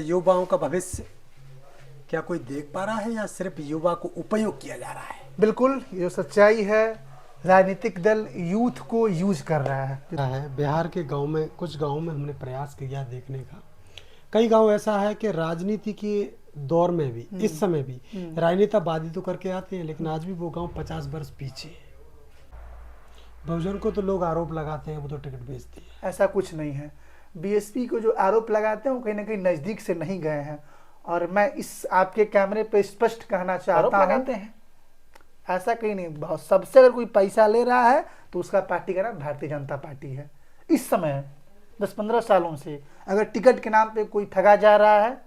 युवाओं का भविष्य क्या कोई देख पा रहा है या सिर्फ युवा को उपयोग किया जा रहा है? बिल्कुल, ये सच्चाई है। राजनीतिक दल यूथ को यूज कर रहा है। बिहार के गांव में, कुछ गांव में हमने प्रयास किया देखने का। कई गांव ऐसा है कि राजनीति के दौर में भी, इस समय भी राजनेतावादी तो करके आते हैं, लेकिन आज भी वो गांव 50 वर्ष पीछे है। बहुजन को तो लोग आरोप लगाते हैं वो तो टिकट बेचती है। ऐसा कुछ नहीं है। बीएसपी को जो आरोप लगाते हैं वो कहीं ना कहीं नजदीक से नहीं गए हैं। और मैं इस आपके कैमरे पे स्पष्ट कहना चाहता हूं, लगाते हैं ऐसा कहीं नहीं। बहुत सबसे अगर कोई पैसा ले रहा है तो उसका पार्टी का नाम भारतीय जनता पार्टी है। इस समय 10-15 सालों से अगर टिकट के नाम पे कोई ठगा जा रहा है,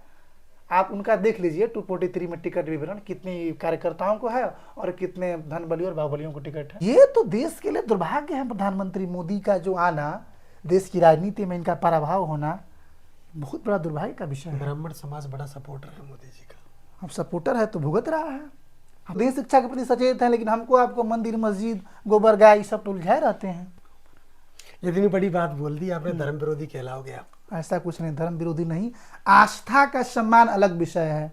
आप उनका देख लीजिए 243 में टिकट विवरण कितनी कार्यकर्ताओं को है और कितने धन बलियों और बाहुबलियों को टिकट है। ये तो देश के लिए दुर्भाग्य है। प्रधानमंत्री मोदी का जो आना, देश की राजनीति में इनका पराभव होना बहुत बड़ा दुर्भाग्य का विषय है। ब्राह्मण समाज बड़ा सपोर्टर है मोदी जी का। अब सपोर्टर है तो भुगत रहा है। हम देश शिक्षा के प्रति सचेत हैं, लेकिन हमको आपको मंदिर मस्जिद गोबर गाय सब तो उलझाए रहते हैं। इतनी बड़ी बात बोल दी आपने, धर्म विरोधी कहलाओगे आप। ऐसा कुछ नहीं, धर्म विरोधी नहीं। आस्था का सम्मान अलग विषय है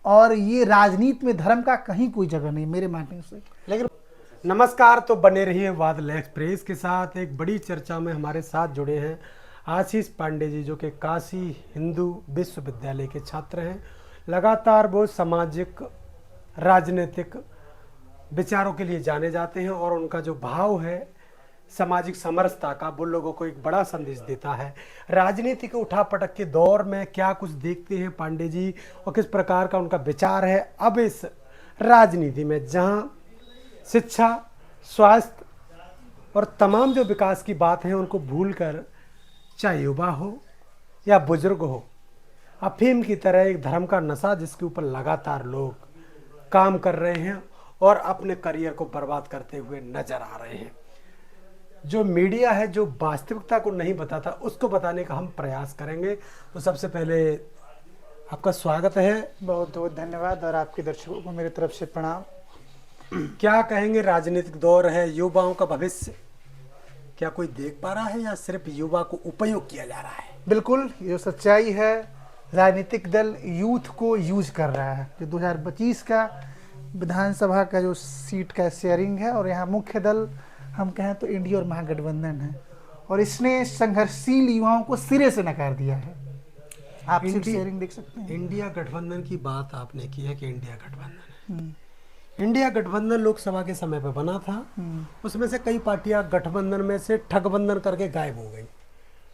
और ये राजनीति में धर्म का कहीं कोई जगह नहीं मेरे मानने से। लेकिन नमस्कार, तो बने रहिए बादल एक्सप्रेस के साथ। एक बड़ी चर्चा में हमारे साथ जुड़े हैं आशीष पांडे जी, जो कि काशी हिंदू विश्वविद्यालय के छात्र हैं। लगातार वो सामाजिक राजनीतिक विचारों के लिए जाने जाते हैं और उनका जो भाव है सामाजिक समरसता का, वो लोगों को एक बड़ा संदेश देता है। राजनीति के उठापटक के दौर में क्या कुछ देखते हैं पांडे जी और किस प्रकार का उनका विचार है अब इस राजनीति में, जहां शिक्षा, स्वास्थ्य और तमाम जो विकास की बात है उनको भूलकर, चाहे युवा हो या बुजुर्ग हो, अफीम की तरह एक धर्म का नशा जिसके ऊपर लगातार लोग काम कर रहे हैं और अपने करियर को बर्बाद करते हुए नजर आ रहे हैं। जो मीडिया है जो वास्तविकता को नहीं बताता, उसको बताने का हम प्रयास करेंगे। तो सबसे पहले आपका स्वागत है। बहुत बहुत धन्यवाद और आपके दर्शकों को मेरी तरफ से प्रणाम। क्या कहेंगे, राजनीतिक दौर है, युवाओं का भविष्य क्या कोई देख पा रहा है या सिर्फ युवा को उपयोग किया जा रहा है? बिल्कुल, ये सच्चाई है। राजनीतिक दल यूथ को यूज कर रहा है। जो 2025 का विधानसभा का जो सीट का शेयरिंग है, और यहाँ मुख्य दल हम कहें तो इंडिया और महागठबंधन है, और इसने संघर्षशील युवाओं को सिरे से नकार दिया है। आप सीट शेयरिंग देख सकते हैं। इंडिया गठबंधन की बात आपने की है कि इंडिया गठबंधन, इंडिया गठबंधन लोकसभा के समय पर बना था। उसमें से कई पार्टियां गठबंधन में से ठगबंधन करके गायब हो गई।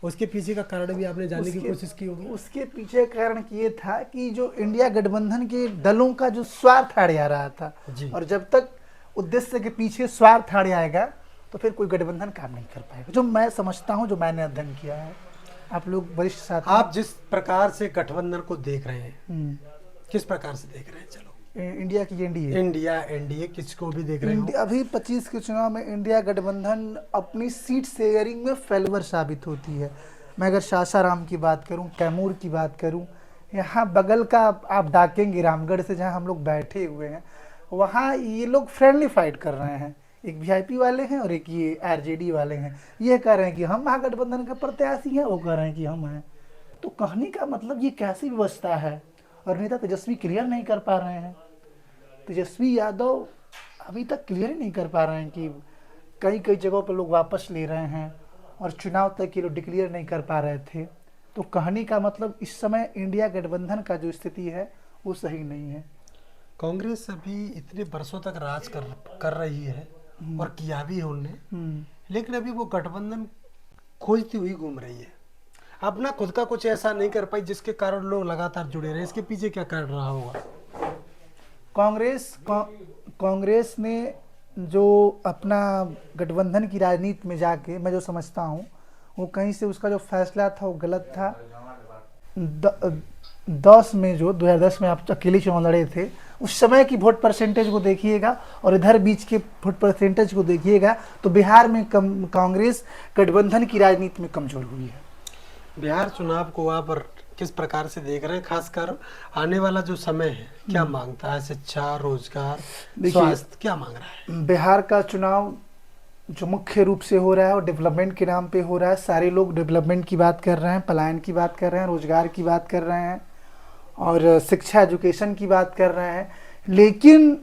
उसके पीछे का कारण भी आपने जानने की कोशिश की होगी। उसके पीछे कारण ये था कि जो इंडिया गठबंधन के दलों का जो स्वार्थ आड़े आ रहा था, और जब तक उद्देश्य के पीछे स्वार्थ आड़े आएगा तो फिर कोई गठबंधन काम नहीं कर पाएगा, जो मैं समझता हूँ, जो मैंने अध्ययन किया है। आप लोग वरिष्ठ साथी, आप जिस प्रकार से गठबंधन को देख रहे हैं, किस प्रकार से देख रहे हैं? चलो, इंडिया की एनडीए किसको भी देख रहे हैं? अभी 25 के चुनाव में इंडिया गठबंधन अपनी सीट शेयरिंग में फेलवर साबित होती है। मैं अगर सासाराम की बात करूं, कैमूर की बात करूं, यहाँ बगल का आप डाकेंगे रामगढ़ से जहां हम लोग बैठे हुए हैं, वहाँ ये लोग फ्रेंडली फाइट कर रहे हैं। एक वीआईपी वाले हैं और एक ये आरजेडी वाले हैं। ये कह रहे हैं कि हम महागठबंधन के प्रत्याशी हैं, वो कह रहे हैं कि हम हैं। तो कहने का मतलब ये कैसी व्यवस्था है? और नेता तेजस्वी क्लियर नहीं कर पा रहे हैं। तेजस्वी यादव अभी तक क्लियर ही नहीं कर पा रहे हैं कि कई कई जगहों पर लोग वापस ले रहे हैं और चुनाव तक ये लोग डिक्लेयर नहीं कर पा रहे थे। तो कहने का मतलब इस समय इंडिया गठबंधन का जो स्थिति है वो सही नहीं है। कांग्रेस अभी इतने वर्षों तक राज कर रही है और किया भी है उनने, लेकिन अभी वो गठबंधन खोजती हुई घूम रही है। अपना खुद का कुछ ऐसा नहीं कर पाई जिसके कारण लोग लगातार जुड़े रहे। इसके पीछे क्या कर रहा होगा? कांग्रेस ने जो अपना गठबंधन की राजनीति में जाके, मैं जो समझता हूँ, वो कहीं से उसका जो फैसला था वो गलत था। 2010 में आप अकेले चुनाव लड़े थे, उस समय की वोट परसेंटेज को देखिएगा और इधर बीच के वोट परसेंटेज को देखिएगा तो बिहार में कांग्रेस गठबंधन की राजनीति में कमजोर हुई है। बिहार चुनाव को आप किस प्रकार से देख रहे हैं? खासकर आने वाला जो समय है, क्या मांगता है? शिक्षा, रोजगार, स्वास्थ्य, क्या मांग रहा है? बिहार का चुनाव जो मुख्य रूप से हो रहा है और डेवलपमेंट के नाम पे हो रहा है। सारे लोग डेवलपमेंट की बात कर रहे हैं, पलायन की बात कर रहे हैं, रोजगार की बात कर रहे हैं, और शिक्षा एजुकेशन की बात कर रहे हैं, लेकिन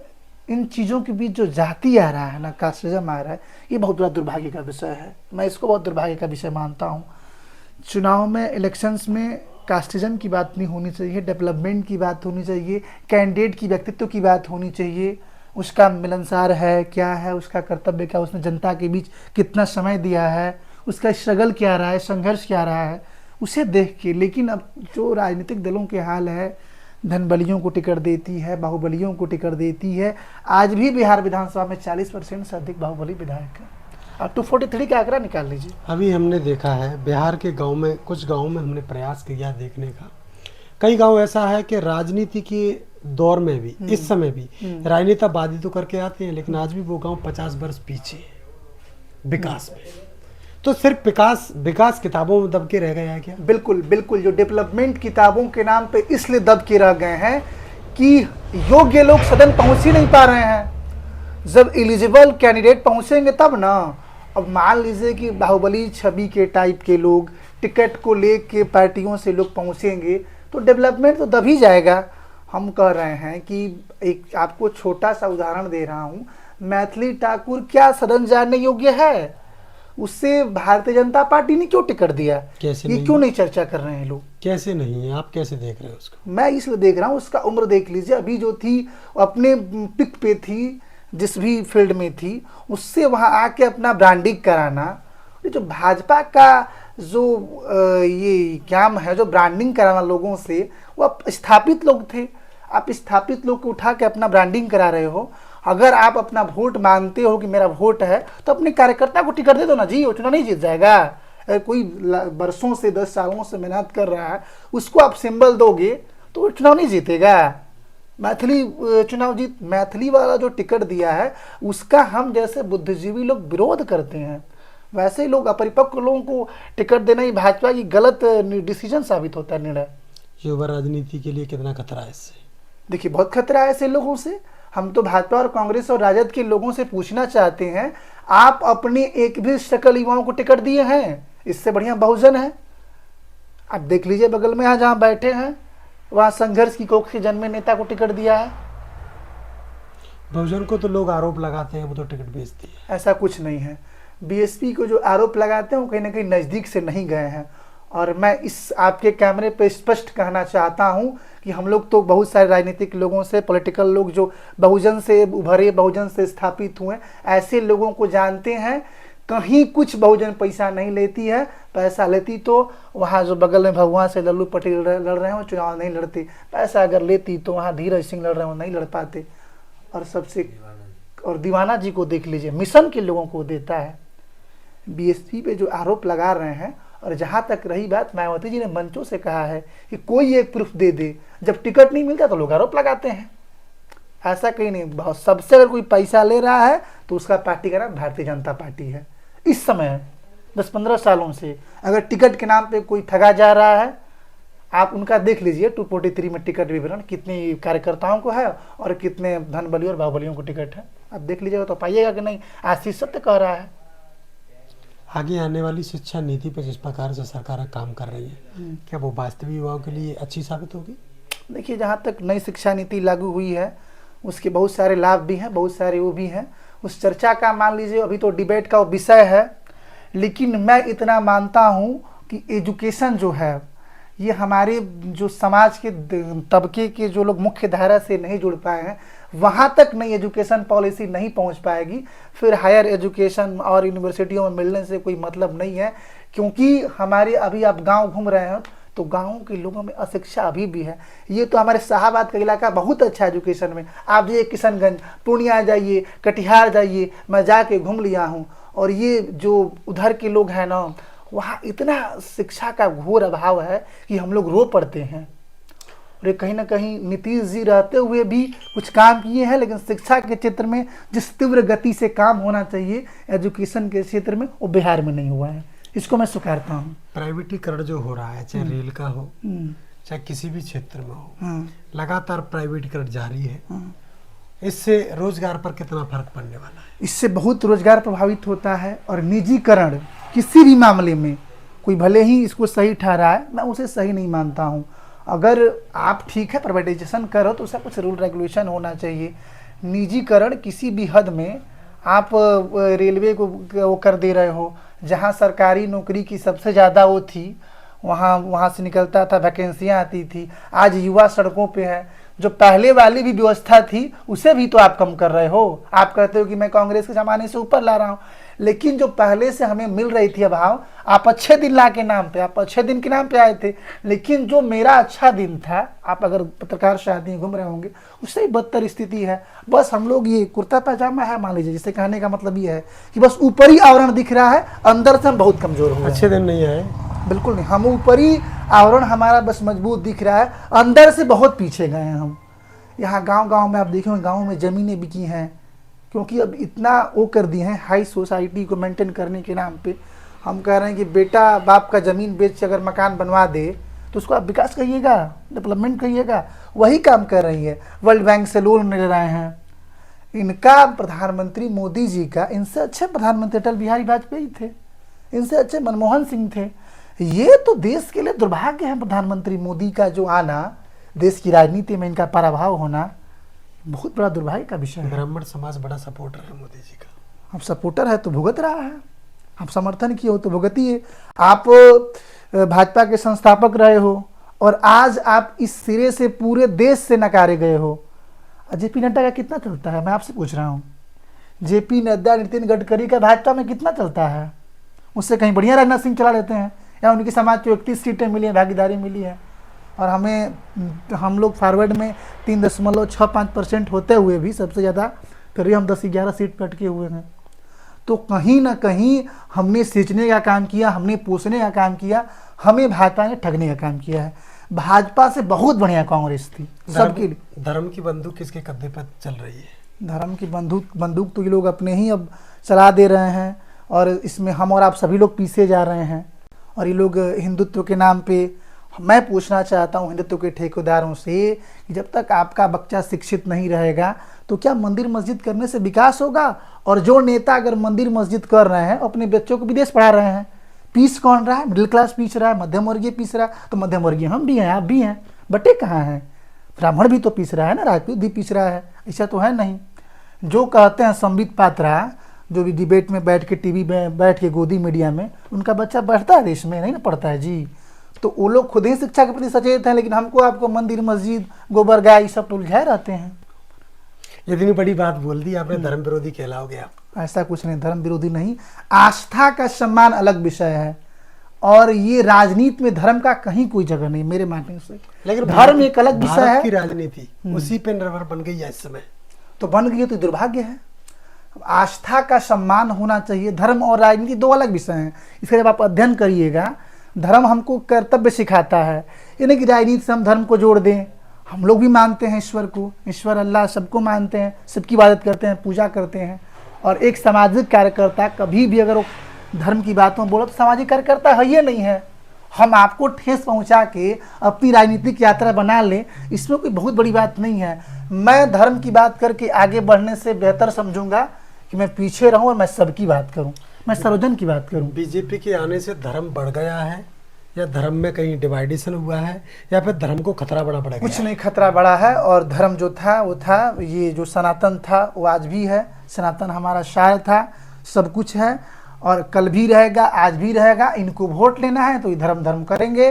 इन चीज़ों के बीच जो जाति आ रहा है ना, कास्टिज्म आ रहा है, ये बहुत बड़ा दुर्भाग्य का विषय है। मैं इसको बहुत दुर्भाग्य का विषय मानता हूँ। चुनाव में, इलेक्शंस में कास्टिज्म की बात नहीं होनी चाहिए, डेवलपमेंट की बात होनी चाहिए, कैंडिडेट की व्यक्तित्व की बात होनी चाहिए, उसका मिलनसार है क्या है, उसका कर्तव्य क्या, उसने जनता के बीच कितना समय दिया है, उसका स्ट्रगल क्या रहा है, संघर्ष क्या रहा है, उसे देख के। लेकिन अब जो राजनीतिक दलों के हाल है, धन बलियों को टिकट देती है, बाहुबलियों को टिकट देती है। आज भी बिहार विधानसभा में 40% से अधिक बाहुबली विधायक है। अब 243 का आंकड़ा निकाल लीजिए। अभी हमने देखा है बिहार के गांव में, कुछ गांव में हमने प्रयास किया देखने का। कई गांव ऐसा है कि राजनीति के दौर में भी, इस समय भी राजनेताबाजी तो करके आते हैं, लेकिन आज भी वो गांव 50 वर्ष पीछे है विकास में। तो सिर्फ विकास किताबों में दब के रह गया है क्या? बिल्कुल बिल्कुल, जो डेवलपमेंट किताबों के नाम पे इसलिए दब के रह गए हैं कि योग्य लोग सदन पहुंच ही नहीं पा रहे हैं। जब एलिजिबल कैंडिडेट पहुंचेंगे तब ना। अब मान लीजिए कि बाहुबली छवि के टाइप के लोग टिकट को लेके पार्टियों से लोग पहुंचेंगे तो डेवलपमेंट तो दब ही जाएगा। हम कह रहे हैं कि एक आपको छोटा सा उदाहरण दे रहा हूं, मैथिली ठाकुर क्या सदन जाने योग्य है? उससे भारतीय जनता पार्टी ने क्यों टिकट दिया? कैसे ये नहीं? क्यों नहीं चर्चा कर रहे हैं लोग? कैसे नहीं है? आप कैसे देख रहे हो उसको? मैं इसलिए देख रहा हूँ, उसका उम्र देख लीजिए। अभी जो थी अपने पिक पे थी, जिस भी फील्ड में थी, उससे वहाँ आके अपना ब्रांडिंग कराना। ये जो भाजपा का जो ये काम है, जो ब्रांडिंग कराना लोगों से, वो अब स्थापित लोग थे। आप स्थापित लोग को उठा के अपना ब्रांडिंग करा रहे हो। अगर आप अपना वोट मानते हो कि मेरा वोट है, तो अपने कार्यकर्ता को टिकट दे दो ना जी, वो चुनाव नहीं जीत जाएगा। अगर कोई बरसों से, 10 सालों से मेहनत कर रहा है, उसको आप सिंबल दोगे तो वो चुनाव नहीं जीतेगा। मैथिली वाला जो टिकट दिया है, उसका हम जैसे बुद्धिजीवी लोग विरोध करते हैं, वैसे लोग अपरिपक्व लोगों को टिकट देना ही भाजपा की गलत डिसीजन साबित होता है, निर्णय। युवा राजनीति के लिए कितना खतरा है इससे? देखिए, बहुत खतरा है ऐसे लोगों से। हम तो भाजपा और कांग्रेस और राजद के लोगों से पूछना चाहते हैं, आप अपने एक भी सकल युवाओं को टिकट दिए हैं? इससे बढ़िया बहुजन है। आप देख लीजिए बगल में यहाँ जहाँ बैठे हैं, वहाँ संघर्ष की कोख से जन्मे नेता को टिकट दिया है। बहुजन को तो लोग आरोप लगाते हैं वो तो टिकट बेचती है। ऐसा कुछ नहीं है। बीएसपी को जो आरोप लगाते हैं वो कहीं ना कहीं नज़दीक से नहीं गए हैं। और मैं इस आपके कैमरे पे स्पष्ट कहना चाहता हूं कि हम लोग तो बहुत सारे राजनीतिक लोगों से, पॉलिटिकल लोग जो बहुजन से उभरे, बहुजन से स्थापित हुए, ऐसे लोगों को जानते हैं। कहीं कुछ बहुजन पैसा नहीं लेती है। पैसा लेती तो वहाँ जो बगल में भगवान से लल्लू पटेल लड़ रहे हैं, वो चुनाव नहीं लड़ते। पैसा अगर लेती तो वहाँ धीरज सिंह लड़ रहे हैं, वो नहीं लड़ पाते। और दीवाना जी को देख लीजिए, मिशन के लोगों को देता है। बीएसपी पे जो आरोप लगा रहे हैं, और जहाँ तक रही बात, मायावती जी ने मंचों से कहा है कि कोई एक प्रूफ दे दे। जब टिकट नहीं मिलता तो लोग आरोप लगाते हैं। ऐसा कहीं नहीं। बहुत सबसे अगर कोई पैसा ले रहा है तो उसका पार्टी का नाम भारतीय जनता पार्टी है। इस समय 10-15 सालों से अगर टिकट के नाम पे कोई ठगा जा रहा है, आप उनका देख लीजिए 243 में टिकट विवरण, कितने कार्यकर्ताओं को है और कितने धन बलियों और बाहुबलियों को टिकट है। आप देख लीजिएगा तो पाइएगा कि नहीं। आशीष सत्य कह रहा है। आगे आने वाली शिक्षा नीति पर जिस प्रकार से सरकार काम कर रही है, क्या वो वास्तविक युवाओं के लिए अच्छी साबित होगी? देखिए, जहाँ तक नई शिक्षा नीति लागू हुई है, उसके बहुत सारे लाभ भी हैं, बहुत सारे वो भी हैं। उस चर्चा का मान लीजिए अभी तो डिबेट का वो विषय है। लेकिन मैं इतना मानता हूँ कि एजुकेशन जो है, ये हमारे जो समाज के तबके के जो लोग मुख्य धारा से नहीं जुड़ पाए हैं, वहाँ तक नई एजुकेशन पॉलिसी नहीं पहुँच पाएगी। फिर हायर एजुकेशन और यूनिवर्सिटियों में मिलने से कोई मतलब नहीं है। क्योंकि हमारे अभी आप गांव घूम रहे हैं तो गाँव के लोगों में अशिक्षा अभी भी है। ये तो हमारे शाहाबाद का इलाका बहुत अच्छा एजुकेशन में। आप जाइए किशनगंज, पूर्णिया जाइए, कटिहार जाइए, मैं जाके घूम लिया हूँ। और ये जो उधर के लोग हैं ना, वहाँ इतना शिक्षा का घोर अभाव है कि हम लोग रो पड़ते हैं। और कहीं ना कहीं नीतीश जी रहते हुए भी कुछ काम किए हैं, लेकिन शिक्षा के क्षेत्र में जिस तीव्र गति से काम होना चाहिए एजुकेशन के क्षेत्र में, वो बिहार में नहीं हुआ है। इसको मैं स्वीकारता हूँ। प्राइवेटीकरण जो हो रहा है, चाहे रेल का हो, चाहे किसी भी क्षेत्र में हो, लगातार प्राइवेटीकरण जारी है। इससे रोजगार पर कितना फर्क पड़ने वाला है? इससे बहुत रोजगार प्रभावित होता है। और निजीकरण किसी भी मामले में, कोई भले ही इसको सही ठहराए, मैं उसे सही नहीं मानता हूँ। अगर आप ठीक है प्राइवेटाइजेशन करो तो उसका कुछ रूल रेगुलेशन होना चाहिए। निजीकरण किसी भी हद में आप रेलवे को वो कर दे रहे हो, जहाँ सरकारी नौकरी की सबसे ज़्यादा वो थी, वहाँ वहाँ से निकलता था, वैकेंसियाँ आती थी। आज युवा सड़कों पे है, जो पहले वाली भी व्यवस्था थी उसे भी तो आप कम कर रहे हो। आप कहते हो कि मैं कांग्रेस के ज़माने से ऊपर ला रहा हूँ, लेकिन जो पहले से हमें मिल रही थी अभाव, आप अच्छे दिन ला के नाम पे, आप अच्छे दिन के नाम पे आए थे, लेकिन जो मेरा अच्छा दिन था, आप अगर पत्रकार शादी घूम रहे होंगे, उससे ही बदतर स्थिति है। बस हम लोग ये कुर्ता पैजामा है मान लीजिए, जिससे कहने का मतलब ये है कि बस ऊपरी आवरण दिख रहा है, अंदर से हम बहुत कमजोर हो गए। अच्छे दिन नहीं आए, बिल्कुल नहीं, हम ऊपरी आवरण हमारा बस मजबूत दिख रहा है, अंदर से बहुत पीछे गए हैं हम। यहाँ गांव-गांव में आप देखेंगे, गांव में ज़मीनें बिकी हैं, क्योंकि अब इतना वो कर दिए हैं हाई सोसाइटी को मेंटेन करने के नाम पे। हम कह रहे हैं कि बेटा बाप का ज़मीन बेच अगर मकान बनवा दे तो उसको आप विकास कहिएगा, डेवलपमेंट कहिएगा, वही काम कर रही है। वर्ल्ड बैंक से लोन ले रहे हैं। इनका प्रधानमंत्री मोदी जी का, इनसे अच्छे प्रधानमंत्री अटल बिहारी वाजपेयी थे, इनसे अच्छे मनमोहन सिंह थे। ये तो देश के लिए दुर्भाग्य है प्रधानमंत्री मोदी का जो आना, देश की राजनीति में इनका पराभव होना बहुत बड़ा दुर्भाग्य का विषय है। ब्राह्मण समाज बड़ा सपोर्टर है मोदी जी का। अब सपोर्टर है तो भुगत रहा है, आप समर्थन किए हो तो भुगतिए। आप भाजपा के संस्थापक रहे हो और आज आप इस सिरे से पूरे देश से नकारे गए हो। जेपी नड्डा का कितना चलता है, मैं आपसे पूछ रहा हूँ। जेपी नड्डा, नितिन गडकरी का भाजपा में कितना चलता है? उससे कहीं बढ़िया राजनाथ सिंह चला लेते हैं, या उनकी समाज को 31 सीटें मिली हैं, भागीदारी मिली है, और हम लोग फॉरवर्ड में 3.65% होते हुए भी सबसे ज़्यादा फिर भी हम 10-11 सीट पर अटके हुए हैं। तो कहीं ना कहीं हमने सींचने का काम किया, हमने पोसने का काम किया, हमें भाजपा ने ठगने का काम किया है। भाजपा से बहुत बढ़िया कांग्रेस थी सबके लिए। धर्म की बंदूक किसके कंधे पर चल रही है? धर्म की बंदूक तो ये लोग अपने ही अब चला दे रहे हैं, और इसमें हम और आप सभी लोग पीछे जा रहे हैं। और ये लोग हिंदुत्व के नाम पे, मैं पूछना चाहता हूँ हिंदुत्व के ठेकेदारों से कि जब तक आपका बच्चा शिक्षित नहीं रहेगा तो क्या मंदिर मस्जिद करने से विकास होगा? और जो नेता अगर मंदिर मस्जिद कर रहे हैं, अपने बच्चों को विदेश पढ़ा रहे हैं, पीस कौन रहा है? मिडिल क्लास पीस रहा है, मध्यम वर्गीय पीस रहा है। तो मध्यम वर्गीय हम भी हैं, आप भी हैं, बटे कहाँ हैं? ब्राह्मण भी तो पीस रहा है ना, राजपूत भी पीस रहा है, ऐसा तो है नहीं। जो कहते हैं संबित पात्रा, जो भी डिबेट में बैठ के टीवी में बैठ के गोदी मीडिया में, उनका बच्चा बढ़ता है देश में, नहीं ना पढ़ता है जी। तो वो लोग खुद ही शिक्षा के प्रति सचेत हैं, लेकिन हमको आपको मंदिर मस्जिद गोबर गाय ये सब उलझाए रहते हैं। इतनी बड़ी बात बोल दी आपने, धर्म विरोधी कहलाओगे आप? ऐसा कुछ नहीं, धर्म विरोधी नहीं। आस्था का सम्मान अलग विषय है, और ये राजनीति में धर्म का कहीं कोई जगह नहीं मेरे मानने से। लेकिन धर्म एक अलग विषय है। की राजनीति उसी पे निर्भर बन गई है इस समय। तो बन गई है तो दुर्भाग्य है। आस्था का सम्मान होना चाहिए। धर्म और राजनीति दो अलग विषय हैं। इसका जब आप अध्ययन करिएगा, धर्म हमको कर्तव्य सिखाता है, यानी कि राजनीति से हम धर्म को जोड़ दें। हम लोग भी मानते हैं ईश्वर को, ईश्वर अल्लाह सबको मानते हैं, सबकी इबादत करते हैं, पूजा करते हैं। और एक सामाजिक कार्यकर्ता कभी भी अगर वो धर्म की बातों बोलो तो सामाजिक कार्यकर्ता है ही नहीं है। हम आपको ठेस पहुंचा के अपनी राजनीतिक यात्रा बना लें, इसमें कोई बहुत बड़ी बात नहीं है। मैं धर्म की बात करके आगे बढ़ने से बेहतर समझूंगा कि मैं पीछे रहूं और मैं सबकी बात करूं, मैं सर्वजन की बात करूं। बीजेपी के आने से धर्म बढ़ गया है, या धर्म में कहीं डिवाइडेशन हुआ है, या फिर धर्म को खतरा बड़ा पड़ गया? कुछ नहीं, खतरा बड़ा है। और धर्म जो था वो था, ये जो सनातन था वो आज भी है। सनातन हमारा शायर था, सब कुछ है, और कल भी रहेगा, आज भी रहेगा। इनको वोट लेना है तो ये धर्म धर्म करेंगे।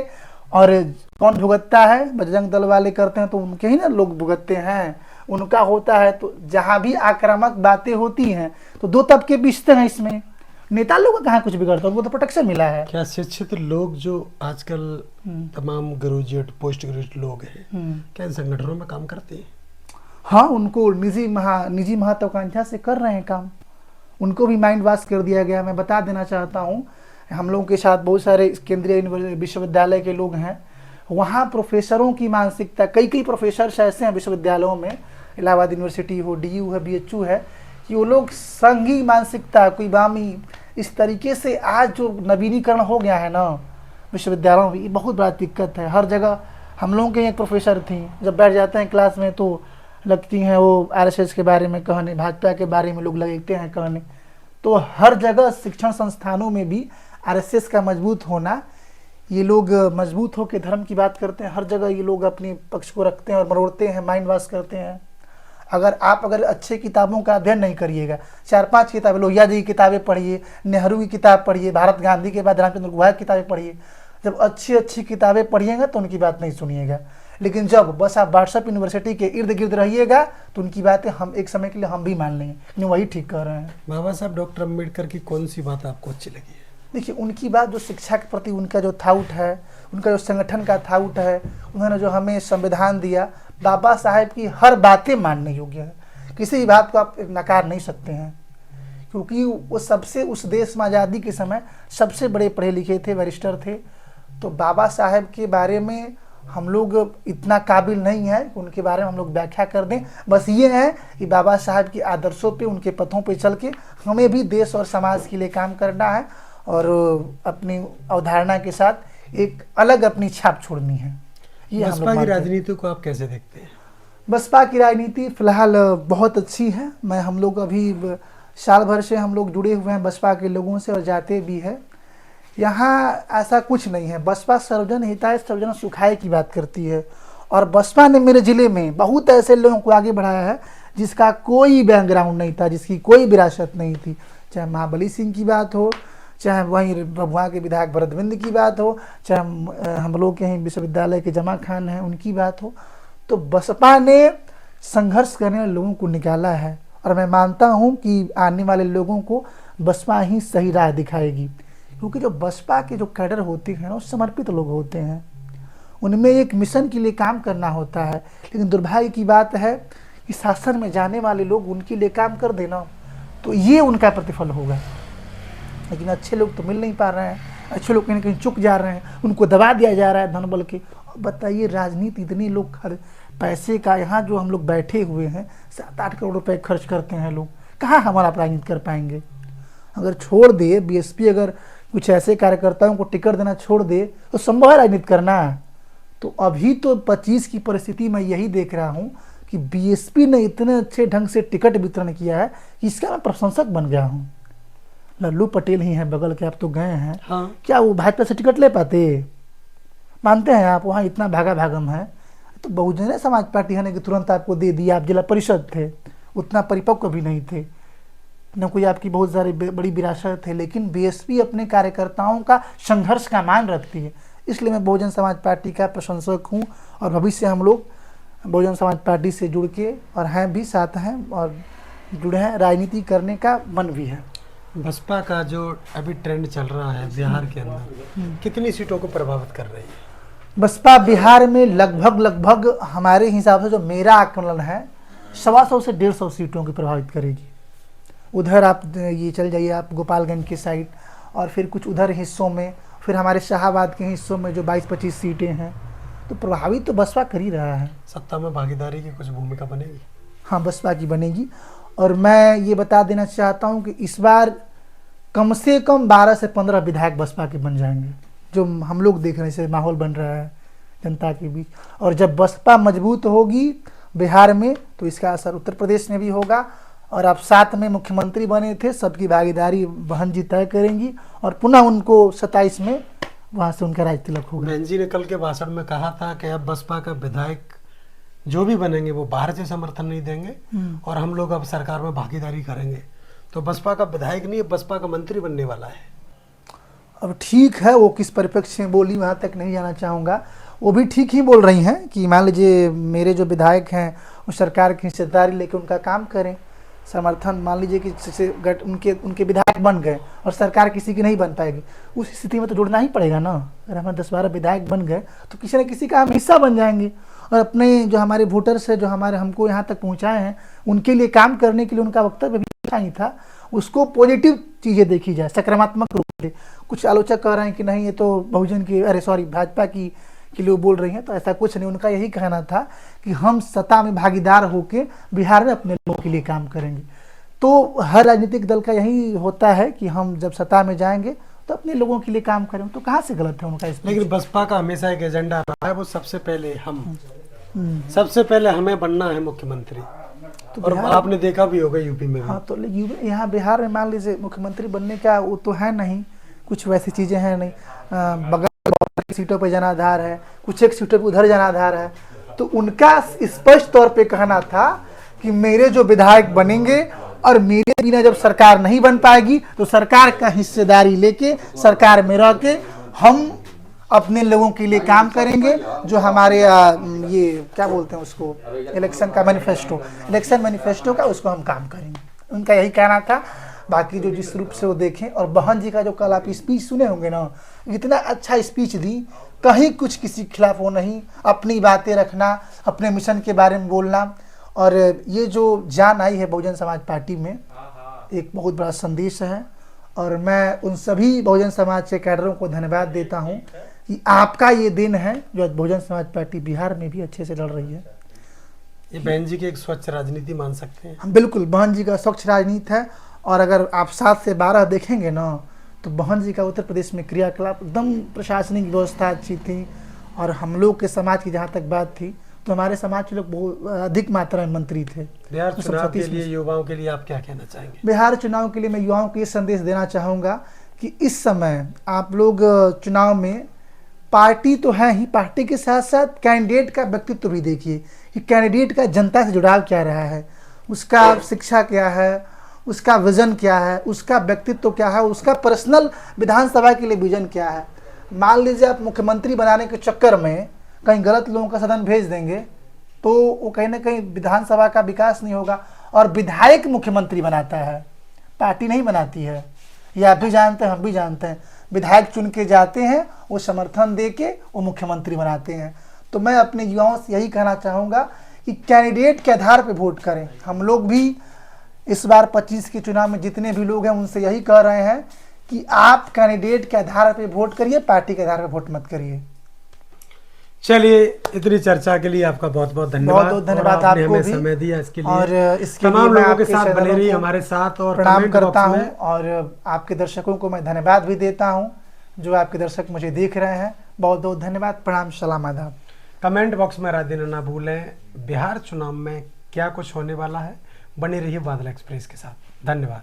और कौन भुगतता है? बजरंग दल वाले करते हैं तो उनके ही ना लोग भुगतते हैं, उनका होता है। तो जहाँ भी आक्रामक बातें होती हैं तो दो तबके बिछते हैं इसमें। नेता लोग का कहाँ कुछ बिगड़ता है, उनको तो प्रोटेक्शन मिला है। क्या शिक्षित लोग जो आजकल तमाम ग्रेजुएट पोस्ट ग्रेजुएट लोग हैं, क्या इन संगठनों में काम करते हैं? हाँ, उनको निजी महत्वाकांक्षा से कर रहे हैं काम। उनको भी माइंड वॉश कर दिया गया। मैं बता देना चाहता हूँ, हम लोगों के साथ बहुत सारे केंद्रीय विश्वविद्यालय के लोग हैं। वहाँ प्रोफेसरों की मानसिकता, कई प्रोफेसर ऐसे हैं विश्वविद्यालयों में, इलाहाबाद यूनिवर्सिटी हो, DU है, BHU है, कि वो लोग संघी मानसिकता, कोई बामी, इस तरीके से आज जो नवीनीकरण हो गया है ना विश्वविद्यालयों में, ये बहुत बड़ा दिक्कत है। हर जगह हम लोगों के एक प्रोफेसर थी, जब बैठ जाते हैं क्लास में तो लगती हैं वो RSS के बारे में कहने, भाजपा के बारे में लोग लगते हैं कहने। तो हर जगह शिक्षण संस्थानों में भी RSS का मजबूत होना ये लोग मजबूत होकर धर्म की बात करते हैं, हर जगह ये लोग अपने पक्ष को रखते हैं और मरोड़ते हैं, माइंड वॉश करते हैं। अगर अच्छे किताबों का अध्ययन नहीं करिएगा, 4-5 किताबें, लोहिया जी की किताबें पढ़िए, नेहरू की किताब पढ़िए, भारत गांधी के बाद रामचंद्र गुहा की किताबें पढ़िए। जब अच्छी अच्छी किताबें पढ़िएगा तो उनकी बात नहीं सुनिएगा। लेकिन जब बस आप व्हाट्सएप यूनिवर्सिटी के इर्द गिर्द रहिएगा तो उनकी बातें हम एक समय के लिए हम भी मान लेंगे, नहीं वही ठीक कर रहे हैं। बाबा साहब डॉक्टर अम्बेडकर की कौन सी बात आपको अच्छी लगी है? देखिए, उनकी बात जो शिक्षा के प्रति उनका जो थाउट है, उनका जो संगठन का थाउट है, उन्होंने जो हमें संविधान दिया, बाबा साहेब की हर बातें मानने योग्य है। किसी भी बात को आप नकार नहीं सकते हैं, क्योंकि वो सबसे उस देश में आज़ादी के समय सबसे बड़े पढ़े लिखे थे, बैरिस्टर थे। तो बाबा साहेब के बारे में हम लोग इतना काबिल नहीं है कि उनके बारे में हम लोग व्याख्या कर दें। बस ये है कि बाबा साहेब के आदर्शों पे, उनके पथों पे चल के हमें भी देश और समाज के लिए काम करना है और अपनी अवधारणा के साथ एक अलग अपनी छाप छोड़नी है। ये बसपा की राजनीति को आप कैसे देखते हैं? बसपा की राजनीति फिलहाल बहुत अच्छी है। हम लोग अभी साल भर से हम लोग जुड़े हुए हैं बसपा के लोगों से और जाते भी है। यहाँ ऐसा कुछ नहीं है। बसपा सर्वजन हिताय सर्वजन सुखाय की बात करती है और बसपा ने मेरे ज़िले में बहुत ऐसे लोगों को आगे बढ़ाया है जिसका कोई बैकग्राउंड नहीं था, जिसकी कोई विरासत नहीं थी। चाहे महाबली सिंह की बात हो, चाहे वहीं भभुआ के विधायक भरतबिंद की बात हो, चाहे हम लोग के यहीं विश्वविद्यालय के जमा खान हैं उनकी बात हो। तो बसपा ने संघर्ष करने वाले लोगों को निकाला है और मैं मानता हूं कि आने वाले लोगों को बसपा ही सही राह दिखाएगी, क्योंकि जो बसपा के जो कैडर होते हैं वो समर्पित लोग होते हैं, उनमें एक मिशन के लिए काम करना होता है। लेकिन दुर्भाग्य की बात है कि शासन में जाने वाले लोग उनके लिए काम कर देना तो ये उनका प्रतिफल होगा। लेकिन अच्छे लोग तो मिल नहीं पा रहे हैं, अच्छे लोग कहीं कहीं चुक जा रहे हैं, उनको दबा दिया जा रहा है धन बल के। बताइए, राजनीति इतनी लोग पैसे का, यहाँ जो हम लोग बैठे हुए हैं 7-8 करोड़ रुपए खर्च करते हैं लोग, कहाँ हमारा राजनीति कर पाएंगे? अगर छोड़ दे बीएसपी, अगर कुछ ऐसे कार्यकर्ताओं को टिकट देना छोड़ दे तो संभव है राजनीति करना। तो अभी तो 25 की परिस्थिति में यही देख रहा हूँ कि बीएसपी ने इतने अच्छे ढंग से टिकट वितरण किया है कि इसका मैं प्रशंसक बन गया हूँ। लल्लू पटेल ही हैं बगल के, आप तो गए हैं। हाँ। क्या वो भाजपा से टिकट ले पाते? मानते हैं आप? वहाँ इतना भागा भागम है। तो बहुजन समाज पार्टी है कि तुरंत आपको दे दिया, आप जिला परिषद थे, उतना परिपक्व भी नहीं थे, न कोई आपकी बहुत सारी बड़ी विरासत है। लेकिन बीएसपी अपने कार्यकर्ताओं का संघर्ष का मान रखती है, इसलिए मैं बहुजन समाज पार्टी का प्रशंसक हूँ और भविष्य हम लोग बहुजन समाज पार्टी से जुड़ के और हैं भी, साथ हैं और जुड़े हैं, राजनीति करने का मन भी है। बसपा का जो अभी ट्रेंड चल रहा है बिहार के अंदर, कितनी सीटों को प्रभावित कर रही है? बसपा बिहार में लगभग हमारे हिसाब से जो मेरा आकलन है 125 से 150 सीटों की प्रभावित करेगी। उधर आप ये चल जाइए आप गोपालगंज की साइड और फिर कुछ उधर हिस्सों में, फिर हमारे शाहाबाद के हिस्सों में जो 22-25 सीटें हैं, तो प्रभावित तो बसपा कर ही रहा है। सत्ता में भागीदारी की कुछ भूमिका बनेगी? हाँ, बसपा की बनेगी। और मैं ये बता देना चाहता हूँ कि इस बार कम से कम 12 से 15 विधायक बसपा के बन जाएंगे, जो हम लोग देख रहे हैं। से माहौल बन रहा है जनता के बीच, और जब बसपा मजबूत होगी बिहार में तो इसका असर उत्तर प्रदेश में भी होगा। और आप 7 में मुख्यमंत्री बने थे, सबकी भागीदारी बहन जी तय करेंगी और पुनः उनको 27 में वहाँ से उनका राज तिलक होगा। बहन जी ने कल के भाषण में कहा था कि अब बसपा का विधायक जो भी बनेंगे वो बाहर से समर्थन नहीं देंगे और हम लोग अब सरकार में भागीदारी करेंगे। तो बसपा का विधायक नहीं, बसपा का मंत्री बनने वाला है। अब ठीक है, वो किस परिप्रेक्ष्य से बोली वहाँ तक नहीं जाना चाहूँगा। वो भी ठीक ही बोल रही हैं कि मान लीजिए मेरे जो विधायक हैं वो सरकार की हिस्सेदारी लेकर उनका काम करें, समर्थन। मान लीजिए कि उनके विधायक बन गए और सरकार किसी की नहीं बन पाएगी, उस स्थिति में तो जुड़ना ही पड़ेगा ना। अगर हमारे 10-12 विधायक बन गए तो किसी न किसी का हम हिस्सा बन जाएंगे और अपने जो हमारे वोटर्स है, जो हमको यहाँ तक पहुँचाए हैं, उनके लिए काम करने के लिए उनका वक्तव्य भी अच्छा ही था। उसको पॉजिटिव चीज़ें देखी जाए, सकारात्मक रूप से। कुछ आलोचक कह रहे हैं कि नहीं ये तो भाजपा की के लिए बोल रही हैं, तो ऐसा कुछ नहीं। उनका यही कहना था कि हम सत्ता में भागीदार होकर बिहार में अपने लोगों के लिए काम करेंगे। तो हर राजनीतिक दल का यही होता है कि हम जब सत्ता में जाएंगे तो अपने लोगों के लिए काम करें। तो कहाँ से गलत है उनका इसमें? लेकिन बसपा का हमेशा एक एजेंडा रहा है, वो सबसे पहले सबसे पहले हमें बनना है मुख्यमंत्री। तो और आपने देखा भी होगा यूपी में भी। हाँ, तो यहाँ बिहार में मान लीजिए मुख्यमंत्री बनने का वो तो है नहीं, कुछ वैसी चीज़ें हैं नहीं। बगल की सीटों पर जनाधार है, कुछ एक सीटों पर उधर जनाधार है। तो उनका स्पष्ट तौर पे कहना था कि मेरे जो विधायक बनेंगे और मेरे बिना जब सरकार नहीं बन पाएगी तो सरकार का हिस्सेदारी लेके सरकार में रह के हम अपने लोगों के लिए काम करेंगे। जो हमारे ये क्या बोलते हैं उसको, इलेक्शन का मैनिफेस्टो, इलेक्शन मैनिफेस्टो का, उसको हम काम करेंगे। उनका यही कहना था। बाकी जो जिस रूप से वो देखें, और बहन जी का जो कल आप स्पीच सुने होंगे ना, इतना अच्छा स्पीच दी, कहीं कुछ किसी के खिलाफ वो नहीं, अपनी बातें रखना, अपने मिशन के बारे में बोलना। और ये जो जान आई है बहुजन समाज पार्टी में, एक बहुत बड़ा संदेश है। और मैं उन सभी बहुजन समाज के कैडरों को धन्यवाद देता हूँ कि आपका ये दिन है जो आज बहुजन समाज पार्टी बिहार में भी अच्छे से लड़ रही है। ये बहन जी की एक स्वच्छ राजनीति मान सकते हैं हम, बिल्कुल बहन जी का स्वच्छ राजनीति है। और अगर आप 7 से 12 देखेंगे ना, तो बहन जी का उत्तर प्रदेश में क्रियाकलाप एकदम, प्रशासनिक व्यवस्था अच्छी थी। और हम लोग के समाज की जहाँ तक बात थी, तो हमारे समाज के लोग बहुत अधिक मात्रा में मंत्री थे। बिहार चुनाव के लिए, युवाओं के लिए आप क्या कहना चाहेंगे? बिहार चुनाव के लिए मैं युवाओं को ये संदेश देना चाहूँगा कि इस समय आप लोग चुनाव में, पार्टी तो है ही, पार्टी के साथ साथ कैंडिडेट का व्यक्तित्व भी देखिए कि कैंडिडेट का जनता से जुड़ाव क्या रहा है, उसका शिक्षा क्या है, उसका विजन क्या है, उसका व्यक्तित्व क्या है, उसका पर्सनल विधानसभा के लिए विजन क्या है। मान लीजिए आप मुख्यमंत्री बनाने के चक्कर में कहीं गलत लोगों का सदन भेज देंगे तो वो कहीं ना कहीं विधानसभा का विकास नहीं होगा। और विधायक मुख्यमंत्री बनाता है, पार्टी नहीं बनाती है। ये आप भी जानते हैं, हम भी जानते हैं। विधायक चुन के जाते हैं, वो समर्थन दे के वो मुख्यमंत्री बनाते हैं। तो मैं अपने युवाओं से यही कहना चाहूँगा कि कैंडिडेट के आधार पर वोट करें। हम लोग भी इस बार 25 के चुनाव में जितने भी लोग हैं उनसे यही कह रहे हैं कि आप कैंडिडेट के आधार पर वोट करिए, पार्टी के आधार पर वोट मत करिए। चलिए, इतनी चर्चा के लिए आपका बहुत बहुत धन्यवाद। बहुत बहुत धन्यवाद आपने आपको हमें भी समय दिया इसके लिए। और इसके तमाम लिए लोगों के साथ आपके बने रही चैनलों को हमारे साथ, और प्रणाम कमेंट करता बॉक्स हूं। में और आपके दर्शकों को मैं धन्यवाद भी देता हूं, जो आपके दर्शक मुझे देख रहे हैं। बहुत बहुत धन्यवाद, प्रणाम, सलाम, आदाब। कमेंट बॉक्स में राय देना ना भूलें। बिहार चुनाव में क्या कुछ होने वाला है, बने रहिए बादल एक्सप्रेस के साथ। धन्यवाद।